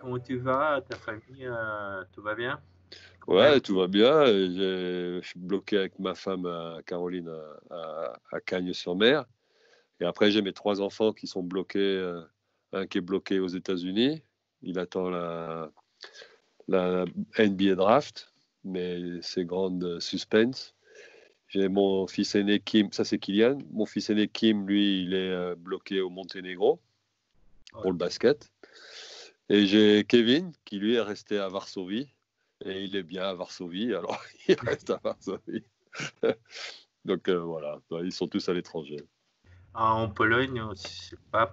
comment tu vas? Ta famille, tout va bien? Quand Ouais, même. tout va bien. Je suis bloqué avec ma femme Caroline à Cagnes-sur-Mer. Et après, j'ai mes 3 enfants qui sont bloqués. Un qui est bloqué aux États-Unis. Il attend la NBA draft, mais c'est grande suspense. J'ai mon fils aîné Kim, ça c'est Kylian. Mon fils aîné Kim, lui, il est bloqué au Monténégro pour le basket. Et j'ai Kevin qui, lui, est resté à Varsovie. Et il est bien à Varsovie, alors il reste à Varsovie. Donc voilà, ils sont tous à l'étranger. En Pologne, c'est pas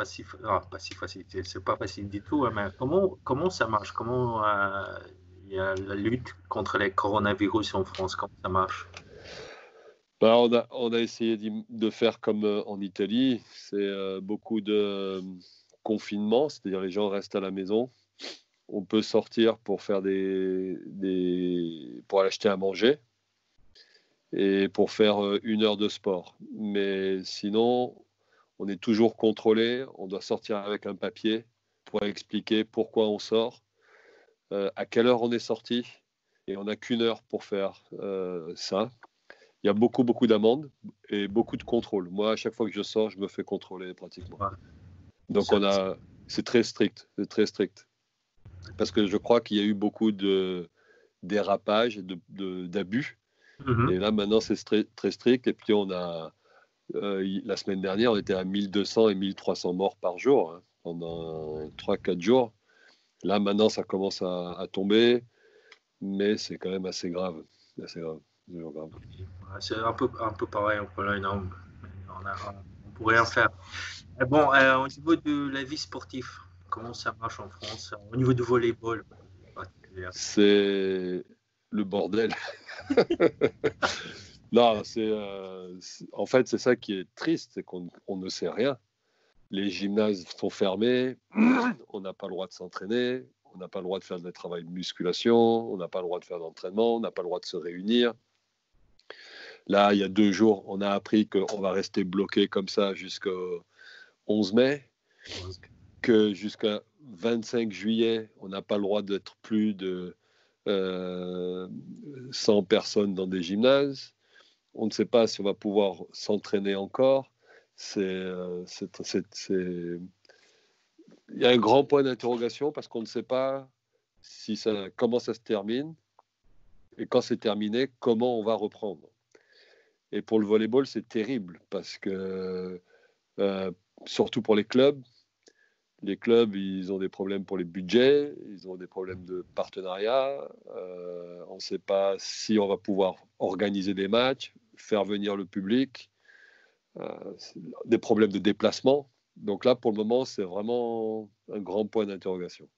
si, pas si facile, c'est pas facile du tout, hein, mais comment ça marche? Comment il y a la lutte contre les coronavirus en France? Comment ça marche? Bah, on a essayé de faire comme en Italie, c'est beaucoup de confinement, c'est-à-dire les gens restent à la maison. On peut sortir pour faire pour aller acheter à manger et pour faire 1 heure de sport. Mais sinon, on est toujours contrôlé. On doit sortir avec un papier pour expliquer pourquoi on sort, à quelle heure on est sorti. Et on n'a qu'une heure pour faire ça. Il y a beaucoup, beaucoup d'amendes et beaucoup de contrôles. Moi, à chaque fois que je sors, je me fais contrôler pratiquement. Ouais. Donc, c'est très strict. C'est très strict. Parce que je crois qu'il y a eu beaucoup de dérapages et d'abus. Mhm. Et là, maintenant, c'est très strict. Et puis, la semaine dernière, on était à 1200 et 1300 morts par jour, hein, pendant 3-4 jours. Là, maintenant, ça commence à tomber, mais c'est quand même assez grave. Assez grave. Grave. Ouais, c'est un peu pareil en Pologne, non? On pourrait en faire. Mais bon, au niveau de la vie sportive, comment ça marche en France? Au niveau du volleyball, en particulier. C'est le bordel. Non, en fait, c'est ça qui est triste, c'est qu'on ne sait rien. Les gymnases sont fermés, on n'a pas le droit de s'entraîner, on n'a pas le droit de faire de travail de musculation, on n'a pas le droit de faire d'entraînement, on n'a pas le droit de se réunir. Là, il y a 2 jours, on a appris qu'on va rester bloqué comme ça jusqu'au 11 mai, que jusqu'à 25 juillet, on n'a pas le droit d'être plus de 100 personnes dans des gymnases. On ne sait pas si on va pouvoir s'entraîner encore. Il y a un grand point d'interrogation parce qu'on ne sait pas comment ça se termine et quand c'est terminé, comment on va reprendre. Et pour le volleyball, c'est terrible parce que, surtout pour les clubs, ils ont des problèmes pour les budgets, ils ont des problèmes de partenariat. On ne sait pas si on va pouvoir organiser des matchs, faire venir le public, des problèmes de déplacement. Donc là, pour le moment, c'est vraiment un grand point d'interrogation.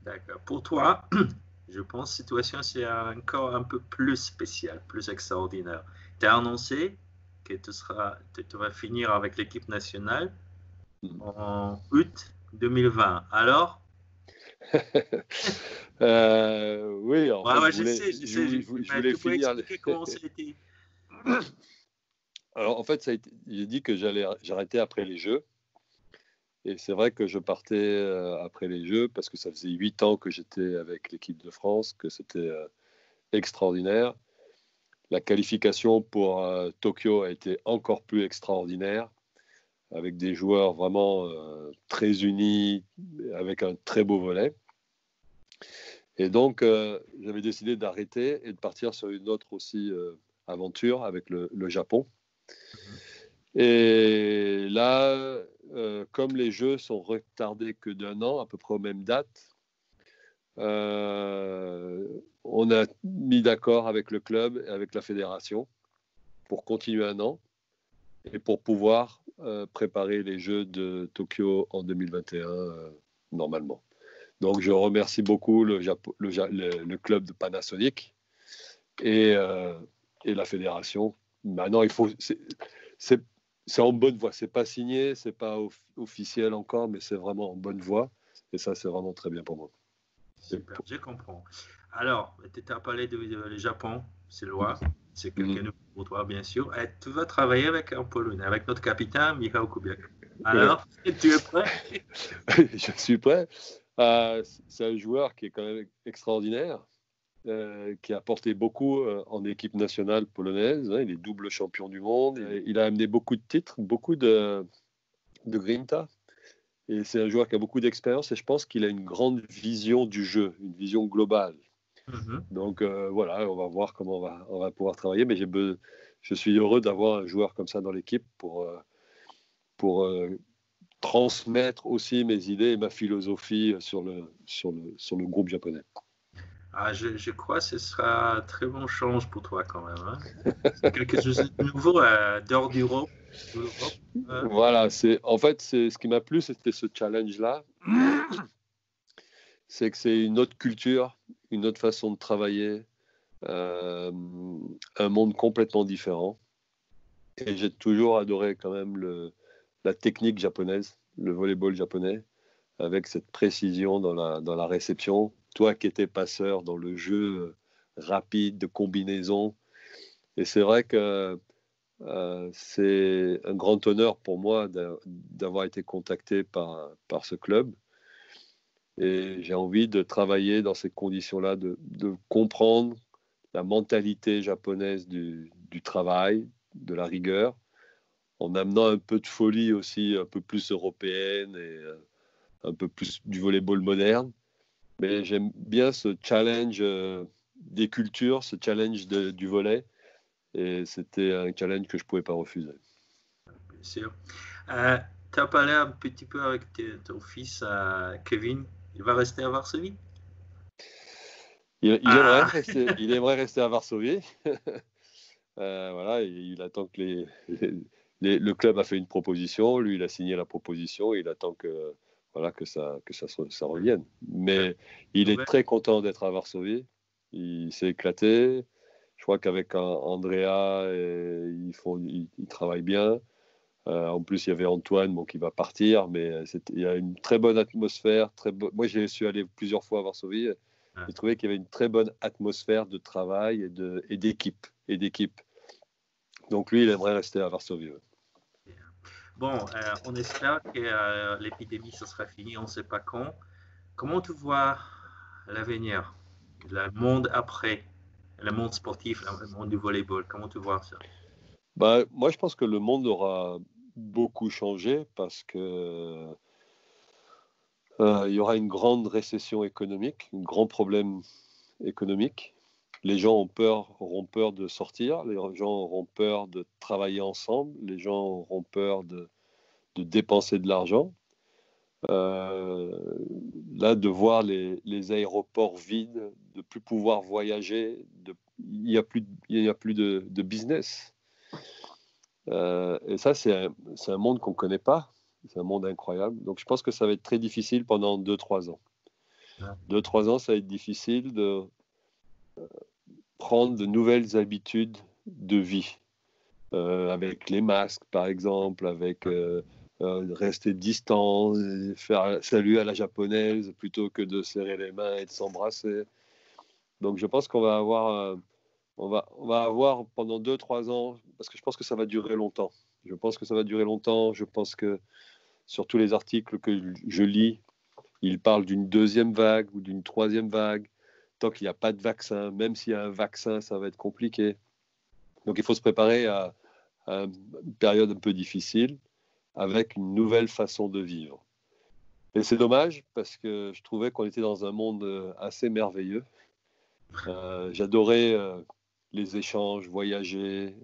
D'accord. Pour toi, je pense que la situation c'est encore un peu plus spéciale, plus extraordinaire. Tu as annoncé que tu vas finir avec l'équipe nationale en août 2020. Alors? Oui, en fait, Je sais. je Mais voulais tu peux finir. expliquer comment ça a été? Alors, en fait, j'ai dit que j'arrêtais après les Jeux. Et c'est vrai que je partais après les Jeux parce que ça faisait 8 ans que j'étais avec l'équipe de France, que c'était extraordinaire. La qualification pour Tokyo a été encore plus extraordinaire, avec des joueurs vraiment très unis, avec un très beau volley. Et donc, j'avais décidé d'arrêter et de partir sur une autre aussi aventure avec le Japon. Et là, comme les Jeux sont retardés que d'1 an, à peu près aux mêmes dates, on a mis d'accord avec le club et avec la fédération pour continuer 1 an et pour pouvoir préparer les Jeux de Tokyo en 2021 normalement. Donc je remercie beaucoup le club de Panasonic et la fédération. Maintenant, c'est en bonne voie. C'est pas signé, c'est pas officiel encore, mais c'est vraiment en bonne voie. Et ça, c'est vraiment très bien pour moi. Super, je comprends. Alors, tu as parlé du Japon, c'est loin, c'est quelqu'un de pour toi, bien sûr. Et tu vas travailler avec un Polonais, avec notre capitaine, Michał Kubiak. Alors, tu es prêt? Je suis prêt. C'est un joueur qui est quand même extraordinaire, qui a apporté beaucoup en équipe nationale polonaise. Hein, il est double champion du monde. Il a amené beaucoup de titres, beaucoup de grinta. Et c'est un joueur qui a beaucoup d'expérience et je pense qu'il a une grande vision du jeu, une vision globale. Donc voilà, on va voir comment on va pouvoir travailler. Mais je suis heureux d'avoir un joueur comme ça dans l'équipe pour transmettre aussi mes idées et ma philosophie sur le groupe japonais. Je crois que ce sera un très bon change pour toi quand même. Hein. C'est quelque chose de nouveau dehors d'Europe. Voilà, en fait, ce qui m'a plu, c'était ce challenge-là. C'est que c'est une autre culture, une autre façon de travailler, un monde complètement différent. Et j'ai toujours adoré quand même la technique japonaise, le volleyball japonais, avec cette précision dans la réception. Toi qui étais passeur dans le jeu rapide de combinaison. Et c'est vrai que c'est un grand honneur pour moi d'avoir été contacté par ce club. Et j'ai envie de travailler dans ces conditions-là, de comprendre la mentalité japonaise du travail, de la rigueur, en amenant un peu de folie aussi, un peu plus européenne et un peu plus du volleyball moderne. Mais j'aime bien ce challenge des cultures, ce challenge du volley. Et c'était un challenge que je ne pouvais pas refuser. Bien sûr. Tu as parlé un petit peu avec ton fils Kevin. Il va rester à Varsovie? Il aimerait rester à Varsovie. Voilà, il attend que le club a fait une proposition. Lui, il a signé la proposition. Il attend que ça revienne. Mais il est très content d'être à Varsovie. Il s'est éclaté. Je crois qu'avec Andrea, ils travaillent bien. En plus, il y avait Antoine qui va partir, mais il y a une très bonne atmosphère. Moi, j'ai su aller plusieurs fois à Varsovie. J'ai trouvé qu'il y avait une très bonne atmosphère de travail et d'équipe. Donc lui, il aimerait rester à Varsovie. Bon, on espère que l'épidémie, ça sera fini, on ne sait pas quand. Comment tu vois l'avenir, le monde après, le monde sportif, le monde du volleyball? Comment tu vois ça? Moi, je pense que le monde aura beaucoup changé parce que il y aura une grande récession économique, un grand problème économique. Les gens auront peur de sortir, les gens auront peur de travailler ensemble, les gens auront peur de dépenser de l'argent. Là, de voir les aéroports vides, de ne plus pouvoir voyager, il n'y a plus de business. Et ça, c'est un monde qu'on ne connaît pas. C'est un monde incroyable. Donc, je pense que ça va être très difficile pendant 2-3 ans. 2-3 ans, ça va être difficile de prendre de nouvelles habitudes de vie. Avec les masques, par exemple, avec rester distant, faire salut à la japonaise plutôt que de serrer les mains et de s'embrasser. Donc, je pense qu'on va avoir... on va avoir pendant 2-3 ans, parce que je pense que ça va durer longtemps. Je pense que sur tous les articles que je lis, ils parlent d'une deuxième vague ou d'une troisième vague. Tant qu'il n'y a pas de vaccin, même s'il y a un vaccin, ça va être compliqué. Donc il faut se préparer à une période un peu difficile avec une nouvelle façon de vivre. Et c'est dommage parce que je trouvais qu'on était dans un monde assez merveilleux. J'adorais les échanges, voyager.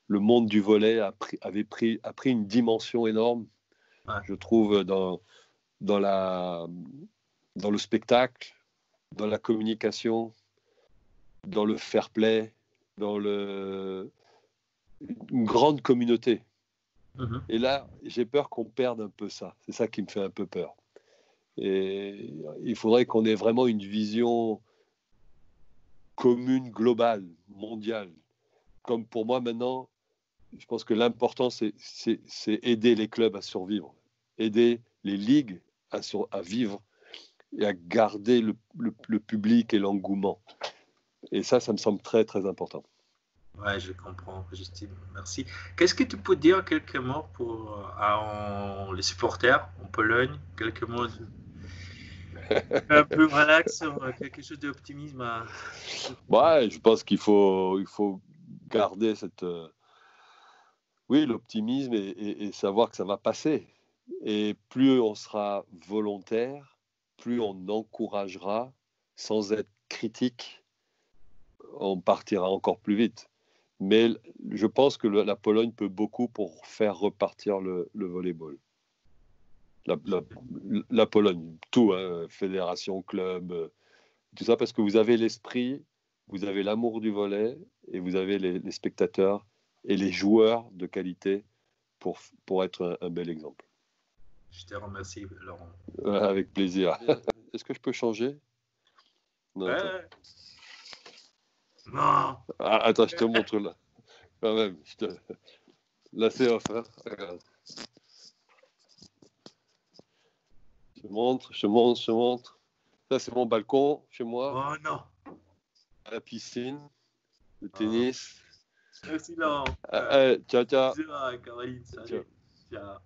Le monde du volley a pris une dimension énorme, je trouve, dans le spectacle, dans la communication, dans le fair play, dans une grande communauté. Et là, j'ai peur qu'on perde un peu ça. C'est ça qui me fait un peu peur. Et il faudrait qu'on ait vraiment une vision commune, globale, mondiale. Comme pour moi maintenant, je pense que l'important, c'est aider les clubs à survivre, aider les ligues à vivre et à garder le public et l'engouement. Et ça me semble très, très important. Ouais, je comprends, Justine. Merci. Qu'est-ce que tu peux dire quelques mots pour les supporters en Pologne? Quelques mots Un peu relax, quelque chose d'optimisme. Ouais, je pense qu'il faut garder l'optimisme et savoir que ça va passer. Et plus on sera volontaire, plus on encouragera sans être critique, on partira encore plus vite. Mais je pense que la Pologne peut beaucoup pour faire repartir le volleyball. La Pologne, tout, hein, fédération, club, tout ça, parce que vous avez l'esprit, vous avez l'amour du volley et vous avez les spectateurs et les joueurs de qualité pour être un bel exemple. Je te remercie, Laurent. Avec plaisir. Est-ce que je peux changer? Non, attends. Non. Ah, attends, je te montre là. Quand même, là c'est off. Hein. Regarde. Je montre. Ça c'est mon balcon chez moi. Oh non. La piscine, le tennis. Merci, Laurent. Ciao, ciao. Bisous à Caroline. Salut. Ciao. Ciao.